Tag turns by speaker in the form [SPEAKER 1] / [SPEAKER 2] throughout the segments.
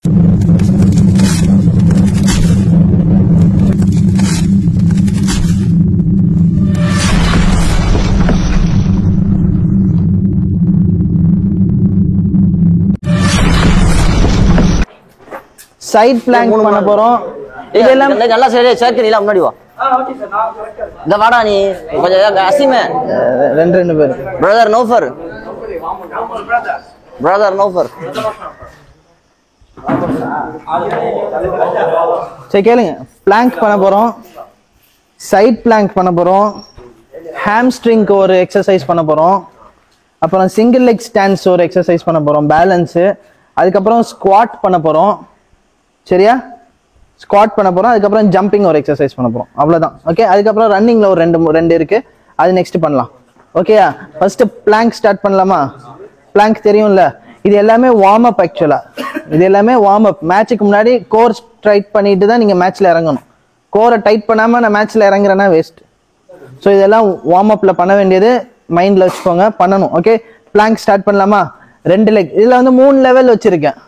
[SPEAKER 1] Side blank பண்ண போறோம். இதெல்லாம்
[SPEAKER 2] நல்லா சேர்க்க நீல முன்னாடி வா. ஓகே சார் நான் கரெக்ட்டா. இந்த வாடா நீ கொஞ்சம் அசிமே
[SPEAKER 1] ரெண்டு பேர்.
[SPEAKER 2] பிரதர் நௌஃபர். பிரதர் நௌஃபர்.
[SPEAKER 1] சரி கேளுங்க. பிளாங்க் பண்ண போறோம். சைடு பிளாங்க் பண்ண போறோம். ஹாம்ஸ்ட்ரிங்க்கு ஒரு எக்ஸசைஸ் பண்ண போறோம். அப்புறம் சிங்கிள் லெக் ஸ்டாண்ட்ஸ் ஒரு எக்ஸசைஸ் பண்ண போறோம், பேலன்ஸ். அதுக்கப்புறம் ஸ்குவாட் பண்ண போறோம். சரியா? ஸ்குவாட் பண்ண போறோம். அதுக்கப்புறம் ஜம்பிங் ஒரு எக்ஸசைஸ் பண்ண போறோம். அவ்வளவுதான். ஓகே. அதுக்கப்புறம் ரன்னிங்ல ஒரு ரெண்டு இருக்கு, அது நெக்ஸ்ட் பண்ணலாம். ஓகேயா? ஃபர்ஸ்ட் பிளாங்க் ஸ்டார்ட் பண்ணலாமா? பிளாங்க் தெரியும்ல, இது எல்லாமே வார்ம் அப். ஆக்சுவலா இது எல்லாமே வார்ம் அப். மேட்சுக்கு முன்னாடி கோர் டைட் பண்ணிட்டு தான் நீங்க மேட்ச்ல இறங்கணும். கோரை டைட் பண்ணாம நான் மேட்ச்ல இறங்குறேன்னா வேஸ்ட். ஸோ இதெல்லாம் வார்ம் அப்ல பண்ண வேண்டியது, மைண்ட்ல வச்சுக்கோங்க, பண்ணணும். ஓகே. பிளாங்க் ஸ்டார்ட் பண்ணலாமா? 2 லெக். இதுல வந்து 3 லெவல் வச்சிருக்கேன்.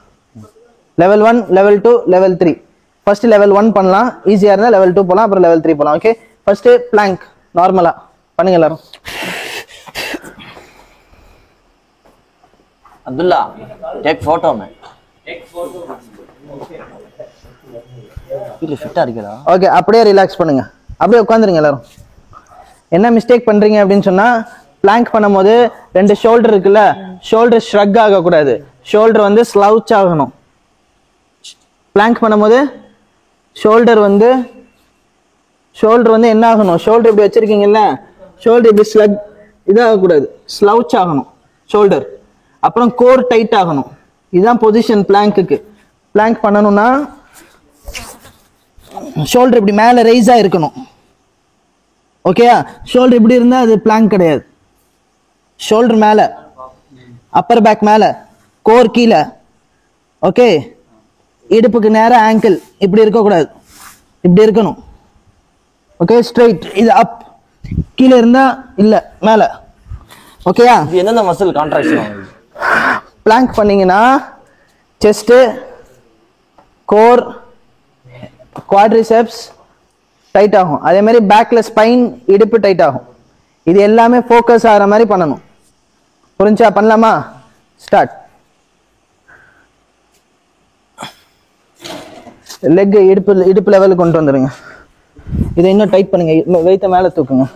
[SPEAKER 1] Level 1, level 2, level 3. First level 1 பண்ணலாம், ஈஸியா இருந்தா லெவல் 2 போலாம், அப்புறம் லெவல் 3 போலாம். ஓகே. ஃபர்ஸ்ட் பிளாங்க் நார்மலா பண்ணுங்க எல்லாரும்.
[SPEAKER 2] அப்துல்லா டேக் போட்டோ மே. இது ஃபிட்டா இருக்கடா.
[SPEAKER 1] ஓகே. அப்படியே ரிலாக்ஸ் பண்ணுங்க. அப்படியே உட்காந்துருங்க எல்லாரும். என்ன மிஸ்டேக் பண்றீங்க அப்படின்னு சொன்னா, பிளாங்க் பண்ணும்போது 2 ஷோல்டர் இருக்குல்ல, ஷோல்டர் ஷ்ரக் ஆக கூடாது, ஷோல்டர் வந்து ஸ்லவுச் ஆகணும். பிளாங்க் பண்ணும்போது ஷோல்டர் வந்து என்ன ஆகணும்? ஷோல்டர் இப்படி வச்சிருக்கீங்கல்ல, ஷோல்டர் இப்படி ஸ்லக் இதாக கூடாது, ஸ்லவுச் ஆகணும் ஷோல்டர். அப்புறம் கோர் டைட் ஆகணும். இதுதான் பொசிஷன் பிளாங்க்குக்கு. பிளாங்க் பண்ணணும்னா ஷோல்டர் இப்படி மேலே ரைஸா இருக்கணும். ஓகேயா? ஷோல்டர் இப்படி இருந்தா அது பிளாங்க் கிடையாது. ஷோல்டர் மேல, அப்பர் பேக் மேல, கோர் கீழே. ஓகே. இடுப்புக்கு நேரா ஆங்கிள் இப்படி இருக்கக்கூடாது, இப்படி இருக்கணும். ஓகே. ஸ்ட்ரைட். இது அப். கீழே இருந்தா இல்ல, மேல. ஓகேயா?
[SPEAKER 2] இது என்னென்ன மசில் கான்ட்ராக்ஷன்?
[SPEAKER 1] பிளாங்க் பண்ணீங்கன்னா செஸ்ட், கோர், குவாட்ரிசெப்ஸ் டைட் ஆகும். அதே மாதிரி பேக்ல ஸ்பைன், இடுப்பு டைட் ஆகும். இது எல்லாமே ஃபோக்கஸ் ஆகிற மாதிரி பண்ணணும். புரிஞ்சா? பண்ணலாமா? ஸ்டார்ட். லெக் இடுப்பு லெவலுக்கு கொண்டு வந்துருங்க. இதை இன்னும் டைட் பண்ணுங்க. வெயிட்ட மேல தூக்குங்க,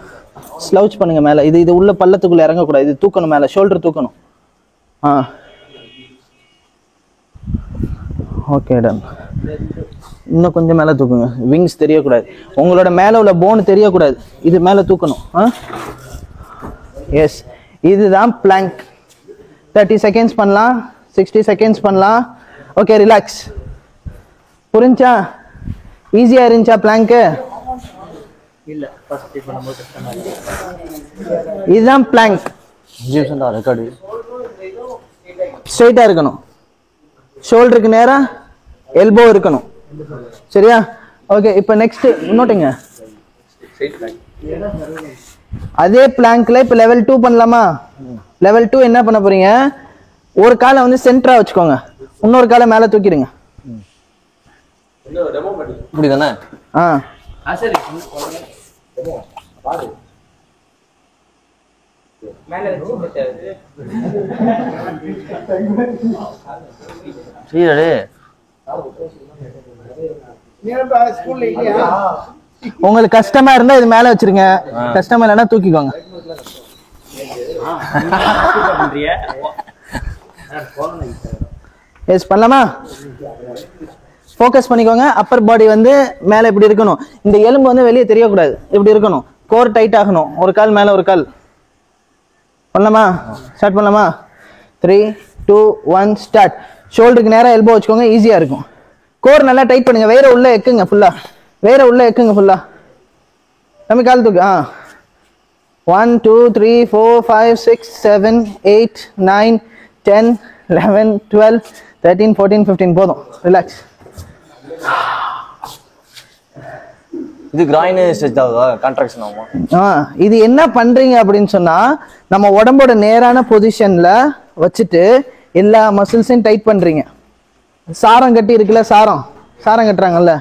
[SPEAKER 1] ஸ்லவுச் பண்ணுங்க மேல. இது உள்ள பள்ளத்துக்குள்ள இறங்கக்கூடாது, இது தூக்கணும் மேல, ஷோல்டர் தூக்கணும். Okay done. இன்னும் கொஞ்சம் மேல தூக்குங்க, விங்ஸ் தெரியக்கூடாது, உங்களோட மேல உள்ள போன் தெரியக்கூடாது, இது மேல தூக்கணும். எஸ். இதுதான் பிளாங்க். 30 செகண்ட்ஸ் பண்ணலாம், 60 செகண்ட்ஸ் பண்ணலாம். ஓகே. ரிலாக்ஸ். புரிஞ்சா? ஈஸியா இருந்துச்சா பிளாங்க்? இல்ல, ஃபர்ஸ்ட் பண்ணும்போது கஷ்டமா இருக்கு. இதுதான் பிளாங்க்.
[SPEAKER 2] ரெக்கார்டு
[SPEAKER 1] ஸ்ட்ரைட்டா இருக்கணும், ஷோல்டருக்கு நேரா எல்போ இருக்கணும். சரியா? ஓகே. இப்போ நெக்ஸ்ட் நோட்டுங்க. அதே பிளாங்க்ல இப்ப லெவல் 2 பண்ணலாமா? லெவல் 2 என்ன பண்ண போறீங்க? ஒரு காலை வந்து சென்டரா வச்சுக்கோங்க, இன்னொரு காலை மேல தூக்கிடுங்க.
[SPEAKER 2] இப்படிதானே?
[SPEAKER 1] சரி. உங்களுக்கு கஷ்டமா இருந்தா இது மேல வச்சிருங்க, கஷ்டமா இல்லைன்னா தூக்கிக்கோங்க. எஸ், பண்ணலாமா? ஃபோக்கஸ் பண்ணிக்கோங்க. அப்பர் பாடி வந்து மேல இப்படி இருக்கணும், இந்த எலும்பு வந்து வெளியே தெரியக்கூடாது, இப்படி இருக்கணும். கோர் டைட் ஆகணும், ஒரு கால் மேல ஒரு கால். பண்ணலாமா? ஸ்டார்ட் பண்ணலாமா? 3, 2, 1 ஸ்டார்ட். ஷோல்டருக்கு நேரா எல்போ வச்சுக்கோங்க, ஈஸியா இருக்கும். கோர் நல்லா டைட் பண்ணுங்க, வேற உள்ள எக்குங்க ஃபுல்லா, வேற உள்ள எக்குங்க ஃபுல்லா. நம்ம கால் தூக்கு. 1, 2, 3, 4, 5, 6, 7, 8, 9, 10, 11, 12, 13, 14, 15. போதும். ரிலாக்ஸ்.
[SPEAKER 2] இது கிராயின் ஸ்ட்ரெச் ஆகுதா? கான்ட்ராக்ஷன் ஆகுமா?
[SPEAKER 1] இது என்ன பண்றீங்க அப்படின்னு சொன்னா, நம்ம உடம்போட நேரான பொசிஷன்ல வச்சுட்டு எல்லா மசில்ஸையும் டைட் பண்றீங்க. சாரம் கட்டி இருக்குல்ல, சாரம் கட்டுறாங்கல்ல,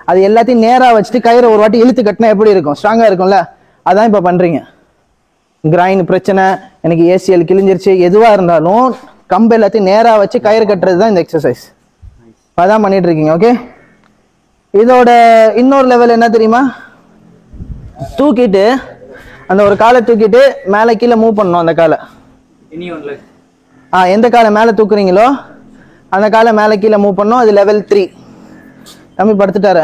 [SPEAKER 1] அது எல்லாத்தையும் நேரா வச்சுட்டு கயிறை ஒரு வாட்டி இழுத்து கட்டினா எப்படி இருக்கும்? ஸ்ட்ராங்கா இருக்கும்ல. அதான் இப்ப பண்றீங்க. கிரைன் பிரச்சனை, எனக்கு ஏசிஎல் கிழிஞ்சிருச்சு, எதுவா இருந்தாலும் கம்பு எல்லாத்தையும் நேரா வச்சு கயிறு கட்டுறது தான் இந்த எக்ஸசைஸ். அதான் பண்ணிட்டு இருக்கீங்க. ஓகே, இதோட இன்னொரு லெவல் என்ன தெரியுமா? தூக்கிட்டு அந்த ஒரு காலை தூக்கிட்டு மேலே கீழே மூவ் பண்ணணும். அந்த காலை எந்த காலை மேலே தூக்குறீங்களோ அந்த காலை மேலே கீழே மூவ் பண்ணணும். அது லெவல் 3. தம்பி படுத்துட்டாரு.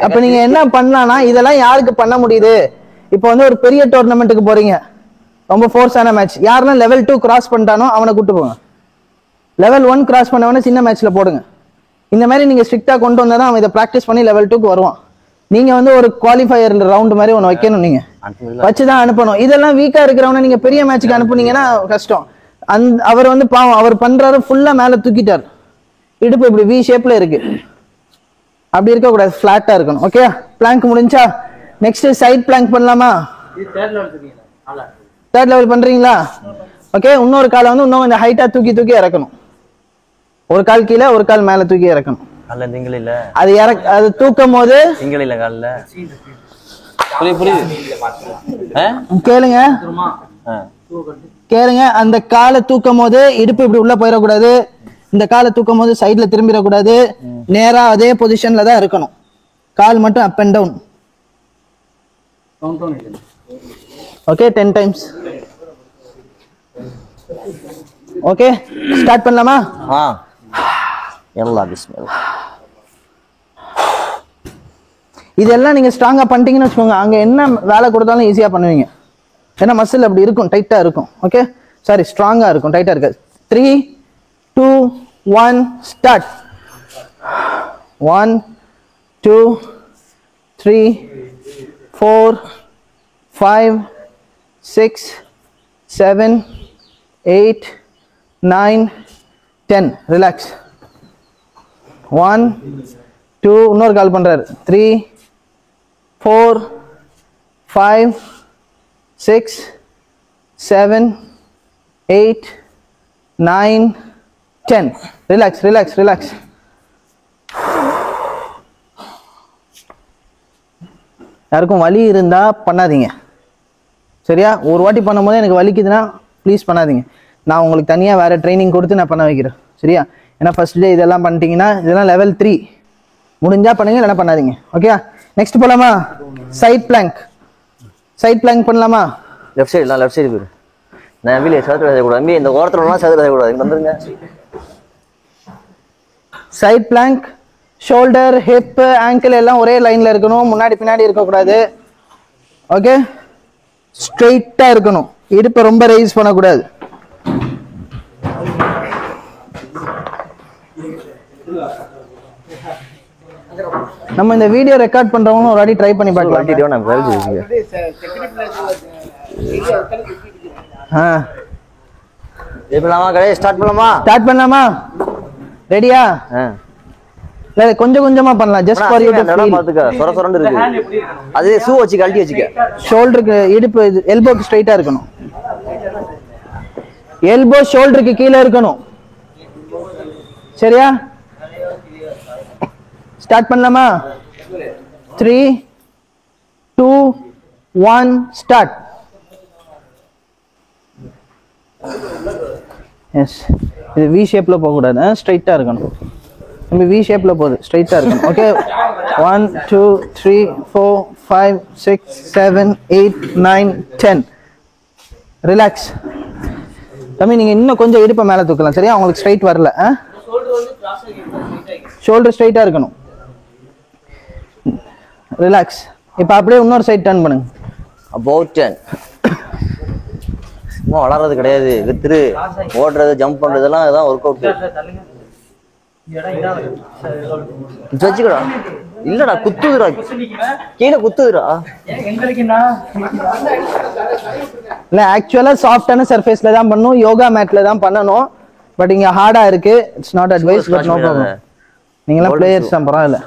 [SPEAKER 1] அப்ப நீங்க என்ன பண்ணலாம்னா, இதெல்லாம் யாருக்கு பண்ண முடியுது? இப்போ வந்து ஒரு பெரிய டோர்னமெண்ட்டுக்கு போறீங்க, ரொம்ப ஃபோர்ஸான மேட்ச், யாரெல்லாம் லெவல் 2 கிராஸ் பண்ணிட்டானோ அவனை கூட்டு போங்க. லெவல் 1 கிராஸ் பண்ணவன சின்ன மேட்ச்ல போடுங்க. இந்த மாதிரி நீங்க ஸ்ட்ரிக்டா கொண்டு வந்தா தான் அவன் இதை ப்ராக்டிஸ் பண்ணி லெவல் 2க்கு வருவான். நீங்க வந்து ஒரு குவாலிஃபயர் ரவுண்ட் மாதிரி ஒன்று வைக்கணும், நீங்க வச்சுதான் அனுப்பணும். இதெல்லாம் வீக்கா இருக்கிறவன நீங்க பெரிய மேட்சுக்கு அனுப்புனீங்கன்னா கஷ்டம். அவர் வந்து பாவம், அவர் பண்றாரு ஃபுல்லா மேல தூக்கிட்டார், இடுப்பு இப்படி வி ஷேப்ல இருக்கு. அப்படி இருக்க கூடாது, பிளாட்டா இருக்கணும். ஓகே, பிளாங்க் முடிஞ்சா நெக்ஸ்ட் சைட் பிளாங்க் பண்ணலாமா? தேர்ட் லெவல் பண்றீங்களா? ஓகே, இன்னொரு காலை வந்து இன்னும் கொஞ்சம் ஹைட்டா தூக்கி இறக்கணும். ஒரு கால் கீழே ஒரு கால் மேல தூக்கி இறக்கணும். அது தூக்கும் போது கேளுங்க, அந்த காலை தூக்கும் போது இடுப்பு இப்படி உள்ள போயிடக்கூடாது. இந்த காலை தூக்கும் போது சைட்ல திரும்பிடக்கூடாது. நேரா அதே பொசிஷன்ல தான் இருக்கணும். கால் மட்டும் up and down. Okay, 10 times. Okay, start பண்ணலாமா? இதெல்லாம் நீங்க ஸ்ட்ராங்கா பண்ணிட்டீங்கன்னு வச்சுக்கோங்க, அங்க என்ன வேலை கொடுத்தாலும் ஈஸியா பண்ணுவீங்க. ஏன்னா மசில் அப்படி இருக்கும், டைட்டா இருக்கும். ஓகே, சாரி, ஸ்ட்ராங்கா இருக்கும், டைட்டா இருக்காது. 3, 2, 1 ஸ்டார்ட். 1, 2, 3, 4, 5, 6, 7, 8, 9, 10. ரிலாக்ஸ். 1, 2, இன்னொரு கால் பண்றாரு. 3, 4, 5, 6, 7, 8, 9, 10. ரிலாக்ஸ். யாருக்கும் வலி இருந்தா பண்ணாதீங்க, சரியா? ஒரு வாட்டி பண்ணும் போது எனக்கு வலிக்குதுன்னா ப்ளீஸ் பண்ணாதீங்க. நான் உங்களுக்கு தனியாக வேற ட்ரைனிங் கொடுத்து நான் பண்ண வைக்கிறேன், சரியா? ஏன்னா ஃபர்ஸ்ட் டே இதெல்லாம் பண்ணிட்டீங்கன்னா இதெல்லாம் லெவல் 3. முடிஞ்சா பண்ணுங்க, இல்லைன்னா பண்ணாதீங்க. ஓகே, நெக்ஸ்ட் போலாமா? சைட் பிளாங்க் பண்ணலாமா?
[SPEAKER 2] லெஃப்ட் சைடு போயிரு. நான் வீலே சதுர செய்யக்கூடாது, இந்த ஓரத்துல சதுர செய்யக்கூடாது. வந்துருங்க.
[SPEAKER 1] Side plank, shoulder, hip, ankle எல்லாம் ஒரே லைன்ல இருக்கணும், முன்னாடி பின்னாடி இருக்கக்கூடாது. ஓகே, ஸ்ட்ரெயிட்டா இருக்கணும், இடுப்பை ரொம்ப ரைஸ் பண்ணக்கூடாது. நம்ம இந்த வீடியோ ரெக்கார்ட் பண்றவங்க ஒரு வாட்டி ட்ரை பண்ணி பார்க்கலாம். ஸ்டார்ட் பண்ணலாமா? ரெடியா? கொஞ்சம் கொஞ்சமா பண்ணலாம். Just for you to feel.
[SPEAKER 2] சொரசொரன்னு இருக்கு. அது ஷூ வச்சு கழட்டி வச்சுக்க.
[SPEAKER 1] ஷோல்டருக்கு, இடுப்பு, எல்போக்கு ஸ்ட்ரைட்டா இருக்கணும். எல்போ ஷோல்டருக்கு கீழே இருக்கணும், சரியா? ஸ்டார்ட் பண்ணலாமா? 3, 2, 1 ஸ்டார்ட். எஸ், இது வி ஷேப்ல போக கூடாது, ஸ்ட்ரைட்டா இருக்கணும். நம்ம வி ஷேப்ல போகுது, ஸ்ட்ரைட்டா இருக்கணும். ஓகே, 1, 2, 3, 4, 5, 6, 7, 8, 9, 10. ரிலாக்ஸ். தம்பி, நீங்க இன்னும் கொஞ்சம் இடுப்பை மேல தூக்கலாம், சரியா? உங்களுக்கு ஸ்ட்ரைட் வரல. ஷோல்டர் ஸ்ட்ரைட்டா இருக்கணும். ரிலாக்ஸ். இப்போ அப்படியே இன்னொரு சைடு டர்ன் பண்ணுங்க.
[SPEAKER 2] அபவுட் 10. சும்மா வளர்றது கிடையாது, வித்துரு ஓடுறது, ஜம்ப் பண்றதெல்லாம் இதான் ஒர்க் அவுட். வச்சுக்கடா. இல்லடா, குத்துதுடா, கீழே குத்துதுடா.
[SPEAKER 1] இல்ல, ஆக்சுவலா சாஃப்டான சர்ஃபேஸ்ல தான் பண்ணணும், யோகா மேட்ல தான் பண்ணணும். பட் இங்க ஹார்டா இருக்கு. It's not advice, but no problem. நீங்களாம் பிளேயர்ஸ் தான், பரவாயில்ல.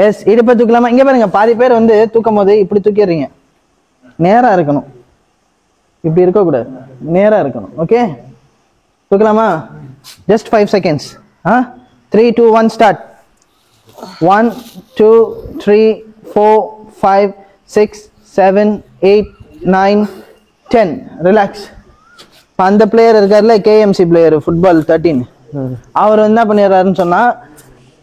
[SPEAKER 1] எஸ், இடுப்பை தூக்கலாமா? இங்க பாருங்க, பாதி பேர் வந்து தூக்கும் போது இப்படி தூக்கிடுறீங்க. நேரா இருக்கணும். இப்படி இருக்கக்கூடாது, நேராக இருக்கணும். ஓகே, தூக்கலாமா? Just 5 seconds. 3 2 1 ஸ்டார்ட். 1 2 3 4 5 6 7 8 9 10. ரிலாக்ஸ். அந்த பிளேயர் இருக்காருல்ல, கேஎம்சி பிளேயர், ஃபுட்பால் 13, அவர் என்ன பண்ணிடுறாருன்னு சொன்னா,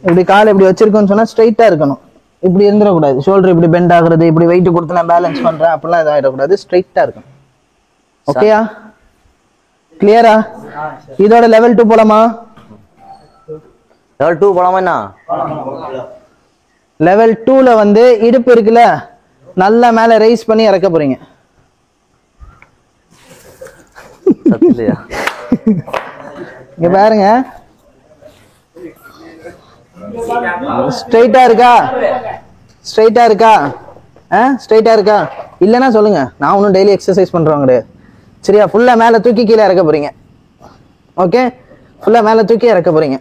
[SPEAKER 1] இப்படி காலை இப்படி வச்சிருக்கோன்னு சொன்னா ஸ்ட்ரைட்டா இருக்கணும். இப்படி இருந்துடக்கூடாது. ஷோல்டர் இப்படி பெண்ட் ஆகுறது, இப்படி வெயிட் கொடுத்து நான் பேலன்ஸ் பண்றேன் அப்படிலாம் இதாகிடக்கூடாது. ஸ்ட்ரைட்டா இருக்கணும். ஓகேயா? கிளியரா? இதோட லெவல் 2 போலாமா?
[SPEAKER 2] லெவல் 2 போலாமா? என்ன
[SPEAKER 1] லெவல் 2ல வந்து இடுப்பு இருக்குல்ல, நல்லா மேல ரைஸ் பண்ணி இறக்க போறீங்க. இங்க பாருங்க, ஸ்ட்ரைட்டா இருக்கா? ஸ்ட்ரைட்டா இருக்கா? ஸ்ட்ரைட்டா இருக்கா? இல்லைன்னா சொல்லுங்க, நான் ஒன்றும் டெய்லி எக்ஸசைஸ் பண்றவங்க கிடையாது. சரியா? ஃபுல்லா மேல தூக்கி கீழே இறக்க போறீங்க. ஓகே, ஃபுல்லா மேல தூக்கி இறக்க போறீங்க.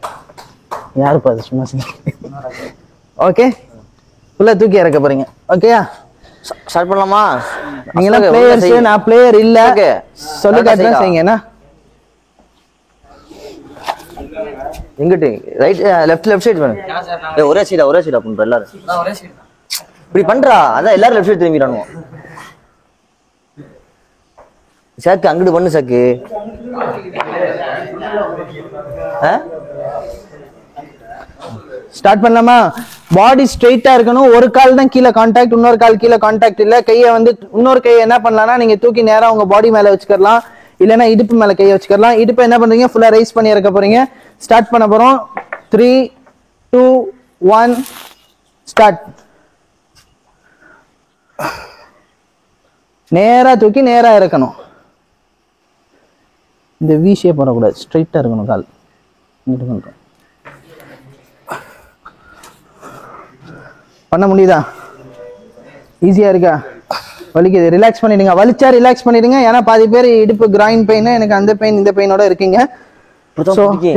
[SPEAKER 1] யாரு பாது சும்மா? ஓகே, ஃபுல்லா தூக்கி இறக்க போறீங்க. ஓகேயா?
[SPEAKER 2] ஸ்டார்ட் பண்ணலாமா?
[SPEAKER 1] நீங்க பிளேயர்ஸ், நான் பிளேயர் இல்ல. சொல்லி காட்டுறேன், செய்யுங்க.
[SPEAKER 2] எங்கிட்டு? ரைட் லெஃப்ட் சைடு பண்ணு. ஒரே சைடா பண்ற எல்லாரும். இப்படி பண்றா, அதான் எல்லாரும் லெஃப்ட் சைடு திரும்பிறானுங்க. சாக்கு அங்கிட்டு பண்ணு சாக்கு.
[SPEAKER 1] ஸ்டார்ட் பண்ணலாமா? பாடி ஸ்ட்ரைட்டா இருக்கணும். ஒரு கால் தான் கீழே கான்டாக்ட், இன்னொரு கால் கீழே கான்டாக்ட் இல்ல. கையை வந்து இன்னொரு கையை என்ன பண்ணலாம்னா, நீங்க தூக்கி நேரா உங்க பாடி மேல வச்சுக்கலாம், இல்லைன்னா இடுப்பு மேல கையை வச்சுக்கலாம். இடுப்பு என்ன பண்றீங்க? ஃபுல்லா ரைஸ் பண்ணி இறக்க போறீங்க. ஸ்டார்ட் பண்ண போறோம். 3 2 1 ஸ்டார்ட். நேரா தூக்கி நேரா இறக்கணும். இந்த வி ஷேப் வரக்கூடாது, ஸ்ட்ரைட்டா இருக்கணும் கால். இங்கிட்டு பண்றோம். பண்ண முடியுதா? ஈஸியா இருக்கா? வலிக்குது? ரிலாக்ஸ் பண்ணிடுங்க. வலிச்சா ரிலாக்ஸ் பண்ணிடுங்க. ஏன்னா பாதி பேர் இடுப்பு கிராயின் பெயின், எனக்கு அந்த பெயின் இந்த பெயினோட இருக்கீங்க.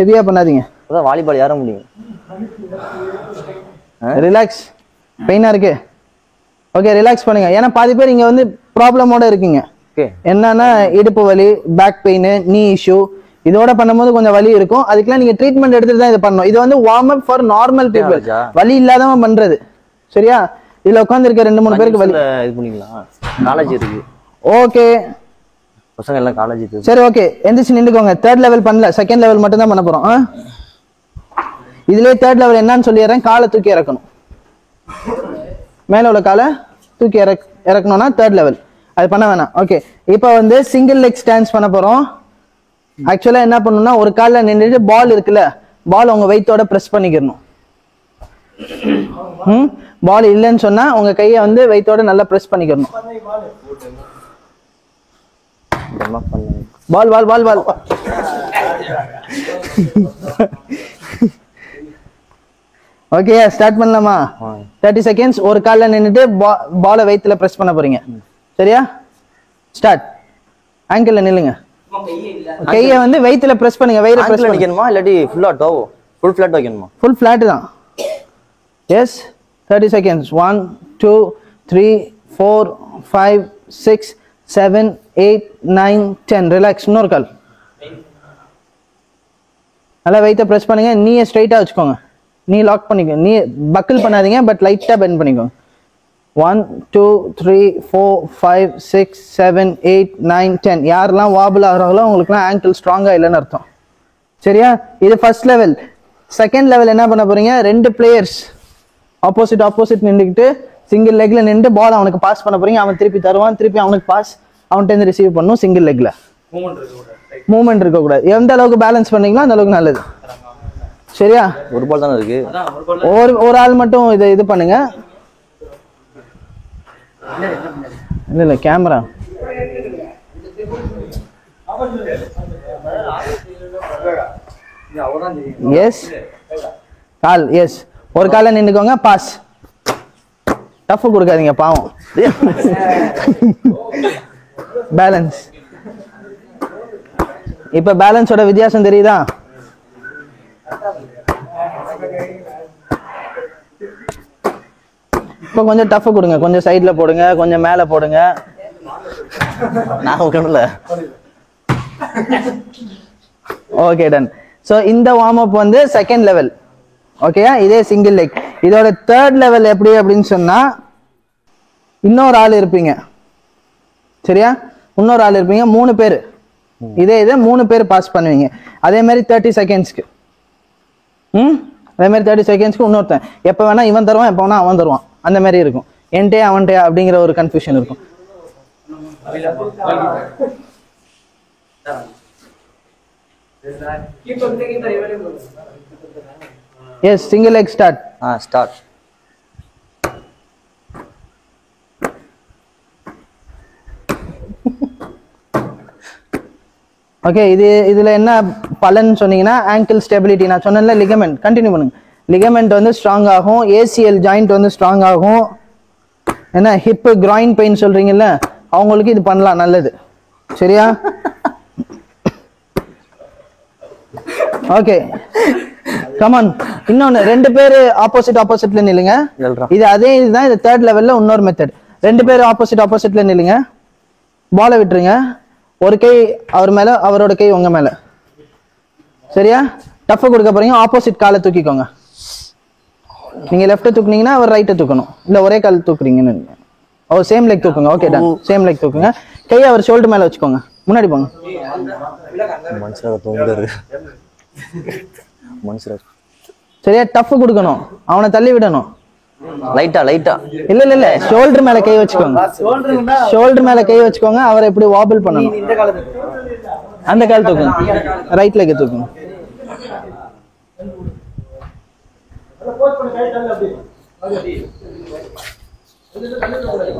[SPEAKER 1] ஹெவியா பண்ணாதீங்க.
[SPEAKER 2] வாலிபால் ஏற முடியும்.
[SPEAKER 1] ரிலாக்ஸ். பெயினா இருக்கு? ஓகே, ரிலாக்ஸ் பண்ணுங்க. ஏன்னா பாதி பேர் இங்க வந்து ப்ராப்ளமோட இருக்கீங்க. என்னன்னா இடுப்பு வலி, பேக் பெயின், நீ இஷ்யூ, இதோட பண்ணும்போது கொஞ்சம் வலி இருக்கும். அதுக்கெல்லாம் நீங்க ட்ரீட்மெண்ட் எடுத்துட்டு தான் இதை பண்ணணும். இது வந்து warm up for normal people, வலி இல்லாதவன் பண்றது. சரியா? இதுல உட்கார்ந்து இருக்க 2-3 பேருக்கு வலி
[SPEAKER 2] இது பண்ணிக்கலாம். காலேஜ் இருக்கு.
[SPEAKER 1] ஓகே,
[SPEAKER 2] பசங்க எல்லாம் காலேஜ் இருக்கு.
[SPEAKER 1] சரி, ஓகே, எந்திரிச்சு நின்றுக்கோங்க. 3rd லெவல் பண்ணல, 2nd லெவல் மட்டும் தான் பண்ண போறோம். இதுலயே 3rd லெவல் என்னன்னு சொல்லிடுறேன். காலை தூக்கி இறக்கணும். மேல உள்ள காலை தூக்கி இறக்கணும்னா 3rd லெவல். அது பண்ண வேணாம். ஓகே, இப்போ வந்து சிங்கிள் லெக் ஸ்டாண்ட்ஸ் பண்ண போறோம். ஆக்சுவலா என்ன பண்ணணும்னா, ஒரு கால்ல நின்றுட்டு பால் இருக்குல்ல, பால் உங்க வெயிட்டோட பிரஸ் பண்ணிக்கணும். பால் இல்லைன்னு சொன்னா உங்க கையை வந்து வெயிட்டோட நல்லா பிரஸ் பண்ணிக்கணும். பால் பால் பால் பால். ஓகே, ஸ்டார்ட் பண்ணலாமா? 30 seconds. ஒரு கால்ல நின்னுட்டு பாலை வெயிட்ல பிரஸ் பண்ண போறீங்க. சரியா? ஸ்டார்ட். ஆங்கிள்ல நில்லுங்க. கையை வந்து வெயிட்ல பிரஸ் பண்ணுங்க. வெயிட்ல பிரஸ்
[SPEAKER 2] பண்ணிக்கணுமா இல்லாட்டி ஃபுல்லா டோ ஃபுல் ஃபிளாட் வைக்கணுமா?
[SPEAKER 1] ஃபுல் ஃபிளாட் தான். எஸ். 30 seconds. 1 2 3 4 5 6 7 8 9 10. ரிலாக்ஸ். இன்னொரு கால். நல்லா வெயிட்ட பிரஸ் பண்ணுங்க. நீயை ஸ்ட்ரைட்டா வச்சுக்கோங்க. நீ லாக் பண்ணிக்கோங்க. நீ பக்கிள் பண்ணாதீங்க, பட் லைட்டா பெண்ட் பண்ணிக்கோங்க. 1 2 3 4 5 6 7 8 9 10. யாரெல்லாம் வாபிள் ஆகிறாங்களோ அவங்களுக்குலாம் ஆங்கிள் ஸ்ட்ராங்கா இல்லைன்னு அர்த்தம். சரியா? இது ஃபர்ஸ்ட் லெவல். செகண்ட் லெவல் என்ன பண்ண போறீங்க? 2 பிளேயர்ஸ் ஆப்போசிட் நின்றுக்கிட்டு சிங்கிள் லெக்ல நின்று பால் அவனுக்கு பாஸ் பண்ண போறீங்க. அவன் திருப்பி தருவான், திருப்பி அவனுக்கு பாஸ், அவன்கிட்ட இருந்து ரிசீவ் பண்ணும். சிங்கிள் லெக்ல மூவ்மெண்ட் இருக்கக்கூடாது. எந்த அளவுக்கு பேலன்ஸ் பண்ணீங்களோ அந்த அளவுக்கு நல்லது. சரியா?
[SPEAKER 2] ஒரு பால் தானே இருக்கு.
[SPEAKER 1] ஒரு ஆள் மட்டும் இது பண்ணுங்க. இல்ல கேமரா. எஸ், கால். எஸ், ஒரு கால நின்னுக்கோங்க. பாஸ். டஃப் கொடுக்காதீங்க, பாவம். பேலன்ஸ். இப்ப பேலன்ஸோட வித்தியாசம் தெரியுதா? இப்போ கொஞ்சம் டஃப் கொடுங்க. கொஞ்சம் சைட்ல போடுங்க, கொஞ்சம் மேல போடுங்க.
[SPEAKER 2] நான் உட்காந்துல.
[SPEAKER 1] Okay done. ஸோ இந்த வார்ம் அப் வந்து செகண்ட் லெவல். ஓகேயா, இதே சிங்கிள் லெக். இதோட தேர்ட் லெவல் எப்படி அப்படின்னு சொன்னா இன்னொரு ஆள் இருப்பீங்க. சரியா, இன்னொரு ஆள் இருப்பீங்க, 3 பேர். இதே 3 பேர் பாஸ் பண்ணுவீங்க. அதே மாதிரி 30 செகண்ட்ஸ்க்கு. அதே மாதிரி 30 செகண்ட்ஸ்க்கு இன்னொருத்தன் எப்போ வேணா இவன் தருவான், எப்போ வேணா அவன் தருவான். அந்த மாதிரி இருக்கும். என்டே அவன்டே அப்படிங்கிற ஒரு கன்ஃபியூஷன் இருக்கும். Yes, single leg start.
[SPEAKER 2] Start.
[SPEAKER 1] Okay, இதுல என்ன பலன் சொன்னீங்கன்னா ஆங்கிள் ஸ்டெபிலிட்டி. நான் சொன்னேன்ல லிகமெண்ட். கண்டினியூ பண்ணுங்க. லிகமெண்ட் வந்து ஸ்ட்ராங் ஆகும். ஏசிஎல் ஜாயிண்ட் வந்து ஸ்ட்ராங் ஆகும். என்ன ஹிப் கிராயின் பெயின் சொல்றீங்கல்ல, அவங்களுக்கு இது பண்ணலாம், நல்லது. சரியா? Okay, come on. இன்னொன்னு, 2 பேர் ஆப்போசிட்ல நில்லுங்க. இது அதே இதுதான். இது தேர்ட் லெவல்ல இன்னொரு மெத்தட். 2 பேர் ஆப்போசிட்ல நில்லுங்க. பாலை விட்டுருங்க. ஒரு கை அவர் மேல, அவரோட கை உங்க மேல. சரியா? டஃப் கொடுக்க போறீங்க. ஆப்போசிட் காலை தூக்கிக்கோங்க. நீங்க லெஃப்ட் தூக்குனீங்கன்னா அவர் ரைட்டை தூக்கணும். இல்ல ஒரே கால் தூக்குறீங்கன்னு ஓ சேம் லெக் தூக்குங்க. Okay done. சேம் லெக் தூக்குங்க. கை அவர் ஷோல்டர் மேல வச்சுக்கோங்க. முன்னாடி போங்க. சரியா? டஃப் கொடுக்கணும். அவனை தள்ளி விடணும்.
[SPEAKER 2] லைட்டா
[SPEAKER 1] இல்ல ஷோல்டர் மேல கை வச்சுக்கோங்க. ஷோல்டர் மேல கை வச்சுக்கோங்க. அவரை இப்படி வாபிள் பண்ணணும். அந்த கால் தூக்குங்க. ரைட் லெக் தூக்குங்க.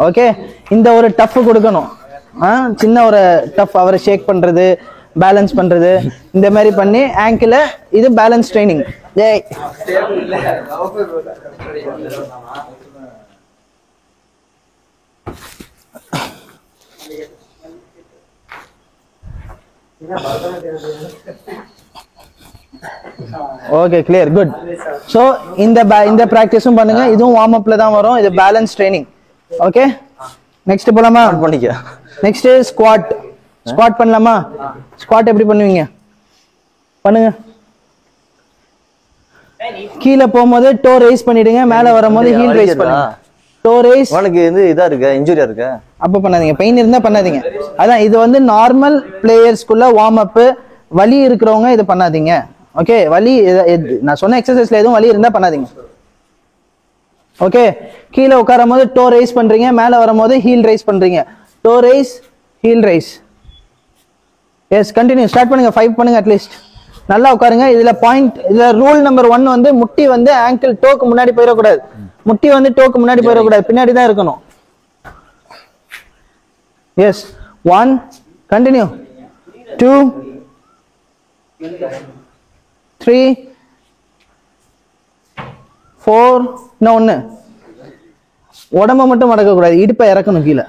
[SPEAKER 1] ஓகே, இந்த ஒரு டஃப் கொடுக்கணும். சின்ன ஒரு டஃப், அவரை ஷேக் பண்றது, பேலன்ஸ் பண்றது, இந்த மாதிரி பண்ணி ஆங்கிள். இது balance training. Okay, clear, good. So இந்த பிராக்டிஸும் பண்ணுங்க. இதுவும் வார்ம் அப்ல தான் வரும். இது பேலன்ஸ் ட்ரைனிங். ஓகே, நெக்ஸ்ட் போலாமா?
[SPEAKER 2] பண்ணிக்க.
[SPEAKER 1] Next squad. ஸ்குவாட் பண்ணலாமா? ஸ்குவாட் எப்படி பண்ணுவீங்க? பண்ணுங்க. கீழே போகும்போது டோ ரைஸ் பண்ணிடுங்க. மேல வரும்போது ஹீல் ரைஸ் பண்ணுங்க. To rice.
[SPEAKER 2] உனக்கு வந்து இதா இருக்கு, இன்ஜூரியா இருக்கு,
[SPEAKER 1] அப்ப பண்ணாதீங்க. பெயின் இருந்தா பண்ணாதீங்க. அதான், இது வந்து நார்மல் பிளேயர்ஸ்க்குள்ள வார்ம் அப். வலி இருக்கிறவங்க இது பண்ணாதீங்க. ஓகே, வலி நான் சொன்ன எக்ஸசைஸ்ல எதுவும் வலி இருந்தா பண்ணாதீங்க. ஓகே, கீழே உட்காரும் போது டோ ரைஸ் பண்றீங்க. மேல வரும்போது ஹீல் ரைஸ் பண்றீங்க. Toe rise, heel rise. Yes, continue. Start பண்ணுங்க. 5 பண்ணுங்க அட்லீஸ்ட். நல்லா உட்காருங்க. இதுல பாயிண்ட், இதுல ரூல் நம்பர் 1 வந்து முட்டி வந்து ஆங்கிள் டோக்கு முன்னாடி போயிடக்கூடாது. முட்டி வந்து டோக்கு முன்னாடி போயிடக்கூடாது, பின்னாடி தான் இருக்கணும். Yes, 1, continue. 2, 3, 4. இன்னும் 1. உடம்ப மட்டும் மடக்க கூடாது, இடுப்பை இறக்கணும் கீழே.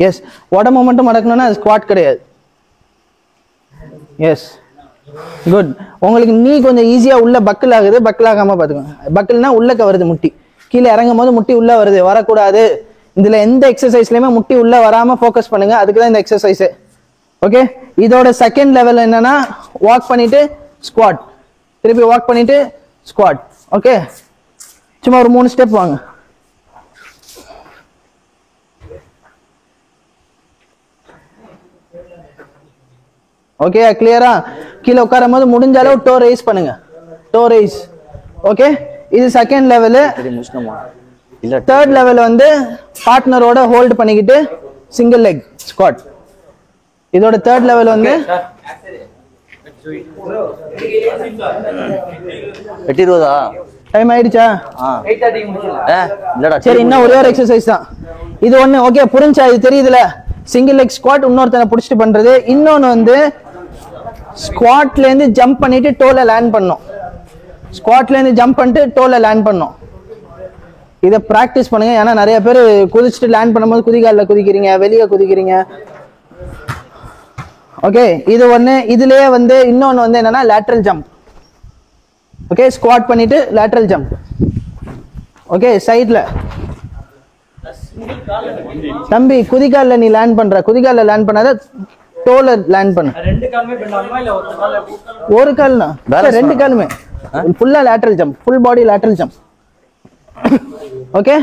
[SPEAKER 1] எஸ், உடம்ப மட்டும் மடக்கணும்னா அது ஸ்குவாட் கிடையாது. Yes, good. உங்களுக்கு நீ கொஞ்சம் ஈஸியா உள்ள பக்கிள் ஆகுது. பக்கிள் ஆகாம பாத்துக்கோங்க. பக்கிள்னா உள்ளக்க வருது முட்டி. கீழே இறங்கும் போது முட்டி உள்ள வருது, வரக்கூடாது. இதுல எந்த எக்ஸசைஸ்லயுமே முட்டி உள்ள வராம ஃபோக்கஸ் பண்ணுங்க. அதுக்குதான் இந்த எக்ஸசைஸ். ஓகே, இதோட செகண்ட் லெவல் என்னன்னா வாக் பண்ணிட்டு ஸ்குவாட். திருப்பி வாக் பண்ணிட்டு ஸ்குவாட். ஓகே, சும்மா ஒரு 3 ஸ்டெப் வாங்க. ஓகே, கிளியரா? கீழே உட்காரும் போது முடிஞ்ச அளவு டோ ரைஸ் பண்ணுங்க. To rice. ஓகே, இது செகண்ட் லெவலு. தேர்ட் லெவல் வந்து பார்ட்னரோட ஹோல்ட் பண்ணிக்கிட்டு சிங்கிள் லெக் ஸ்குவாட். இதோட தேர்ட் லெவல் வந்து டைம் ஆயிடுச்சா? சரி, இன்னும் ஒரே ஒரு எக்ஸசைஸ் தான் இது. ஒண்ணு ஓகே, புரிஞ்சா? இது தெரியுதுல? சிங்கிள் லெக் ஸ்குவாட் இன்னொருத்தனை புடிச்சிட்டு பண்றது. இன்னொன்னு வந்து ஸ்குவாட்ல இருந்து ஜம்ப் பண்ணிட்டு டோல லேண்ட் பண்ணும். ஸ்குவாட்ல இருந்து ஜம்ப் பண்ணிட்டு டோல லேண்ட் பண்ணும். இதை பிராக்டிஸ் பண்ணுங்க. ஏன்னா நிறைய பேர் குதிச்சுட்டு லேண்ட் பண்ணும்போது குதிகாலில் குதிக்கிறீங்க, வெளியே குதிக்கிறீங்க. ஓகே, இது ஒண்ணு. இதுலயே வந்து இன்னொன்னு வந்து என்னன்னா லேட்டரல் ஜம்ப். ஓகே, ஸ்குவாட் பண்ணிட்டு லேட்டரல் ஜம்ப். ஓகே, சைட்ல தம்பி குதிகால்ல நீ லேண்ட் பண்ற, குதிகால்ல லேண்ட் பண்ணாத டோல லேண்ட் பண்ணு.
[SPEAKER 3] ரெண்டு காலுமே பெண்ட் ஆகுமா இல்ல ஒரு கால்ல?
[SPEAKER 1] ஒரு கால்னா ரெண்டு காலுமே ஃபுல்லா lateral jump, full body lateral jump. Okay,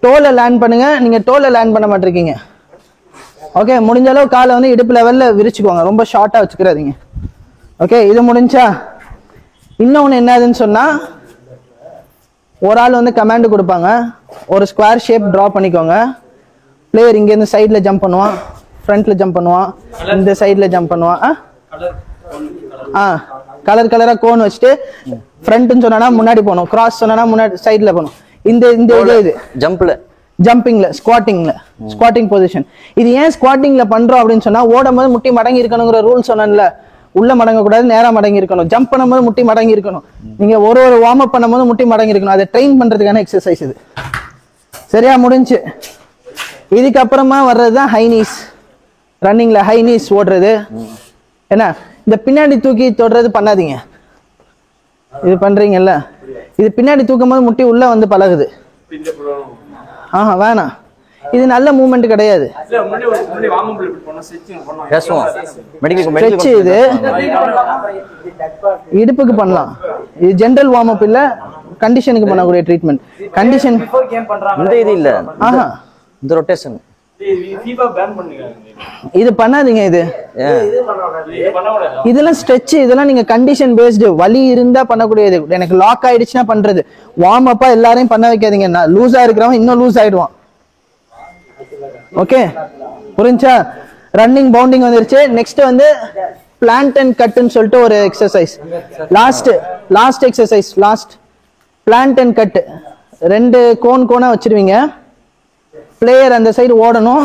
[SPEAKER 1] டோல லேண்ட் பண்ணுங்க. நீங்க டோல லேண்ட் பண்ண மாட்டிருக்கீங்க. ஓகே, முடிஞ்ச அளவு காலை வந்து இடுப்பு லெவல்ல விரிச்சுக்கோங்க, ரொம்ப ஷார்ட்டா வச்சுக்கிறாதீங்க. ஓகே, இது முடிஞ்சா இன்னொன்னு என்னதுன்னு சொன்னா, ஒரு ஆள் வந்து கமாண்ட் கொடுப்பாங்க, ஒரு ஸ்கொயர் ஷேப் டிரா பண்ணிக்கோங்க. பிளேயர் இங்க இருந்து சைட்ல ஜம்ப் பண்ணுவான், ஃப்ரண்ட்ல ஜம்ப் பண்ணுவான், இந்த சைட்ல ஜம்ப் பண்ணுவான். கலர் கலரா கோன் வச்சுட்டு ஃப்ரண்ட்னு சொன்னா முன்னாடி போகணும், கிராஸ் சொன்னா முன்னாடி சைட்ல போகணும். இந்த இது
[SPEAKER 2] ஜம்ப்ல
[SPEAKER 1] ஜம்பிங்ல ஸ்குவாட்டிங் பொசிஷன். இது ஏன் ஸ்குவாட்டிங்ல பண்றோம் அப்படின்னு சொன்னா, ஓடும் போது முட்டி மடங்கி இருக்கணுங்கிற ரூல் சொன்னேன்ல, உள்ள மடங்க கூடாது, நேரா மடங்கி இருக்கணும். ஜம்ப் பண்ணும்போது முட்டி மடங்கி இருக்கணும். நீங்க ஒரு வார்ம் அப் பண்ணும்போது முட்டி மடங்கி இருக்கணும். அதை ட்ரெயின் பண்றதுக்கான எக்ஸசைஸ் இது. சரியா, முடிஞ்சு. இதுக்கப்புறமா வர்றதுதான் ஹை நீஸ். ரன்னிங்ல ஹை நீஸ் ஓடுறது. என்ன, இந்த பின்னாடி தூக்கி தொடுறது பண்ணாதீங்க. இது பண்றீங்கல்ல, இது பின்னாடி தூக்கும் போது முட்டி உள்ள வந்து பழகுது. வேணாம், இது நல்ல மூவ்மெண்ட் கிடையாது. இது இடுப்புக்கு பண்ணலாம், இது ஜெனரல் வார்ம் அப் இல்ல, கண்டிஷனுக்கு பண்ணக்கூடிய ட்ரீட்மெண்ட். கண்டிஷன்
[SPEAKER 2] இது இல்ல, இந்த ரொட்டேஷன்
[SPEAKER 1] இது பண்ணாதீங்க. இதெல்லாம் ஸ்ட்ரெச், இதெல்லாம் நீங்க கண்டிஷன் பேஸ்டு, வலி இருந்தா பண்ணக்கூடியது. எனக்கு லாக் ஆயிடுச்சுன்னா பண்றது. வார்ம் அப்பா எல்லாரையும் பண்ண வைக்காதீங்க. லூஸா இருக்கிறவன் இன்னும் லூஸ் ஆயிடுவான். ஓகே, புரிஞ்சா? ரன்னிங் பவுண்டிங் வந்துருச்சு. நெக்ஸ்ட் வந்து பிளான்ட் அண்ட் கட்னு சொல்லிட்டு ஒரு exercise. Last exercise, plant and cut. ரெண்டு கோனா வச்சிருவீங்க. பிளேயர் அந்த சைடு ஓடணும்,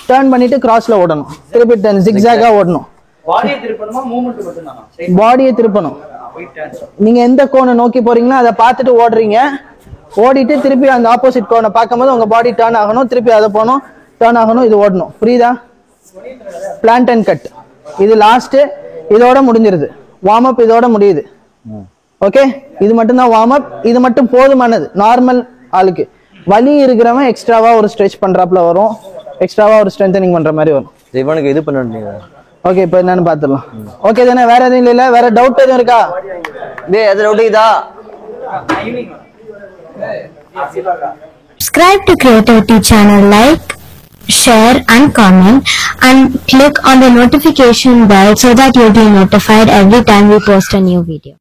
[SPEAKER 1] டர்ன் பண்ணிட்டு கிராஸ்ல ஓடணும், திருப்பி டர்ன் ஜிக்ஸாகா ஓடணும்.
[SPEAKER 3] பாடியை திருப்பணுமா மூவ்மென்ட் மட்டும்தானா?
[SPEAKER 1] பாடியை திருப்பணும். நீங்க எந்த கோனை நோக்கி போறீங்களோ அதை பார்த்துட்டு ஓடுறீங்க. ஓடிட்டு திருப்பி அந்த ஆப்போசிட் கோனை பார்க்கும்போது உங்க பாடி டர்ன் ஆகணும், திருப்பி அதை போகணும், டர்ன் ஆகணும், இது ஓடணும். புரியுதா? Plant and cut. இது லாஸ்ட், இதோட முடிஞ்சிருது. வார்ம் அப் இதோட முடியுது. ஓகே, இது மட்டும் தான் வார்ம் அப். இது மட்டும் போதுமானது நார்மல் ஆளுக்கு. வலி இருக்கிறவன் எக்ஸ்ட்ராவா ஒரு ஸ்ட்ரெச் பண்றாப்ல வரும், எக்ஸ்ட்ராவா ஒரு ஸ்ட்ரென்தனிங் பண்ற மாதிரி வரும்.
[SPEAKER 2] இவனுக்கு இது பண்ண.
[SPEAKER 1] ஓகே, இப்போ என்னன்னு பாத்துடலாம். ஓகே தானே? வேற எதுவும் இல்ல? வேற டவுட் எதுவும் இருக்கா?
[SPEAKER 2] எது டவுட் இதா?
[SPEAKER 4] Subscribe to Creativity channel, like, share and comment, and click on the notification bell so that you'll be notified every time we post a new video.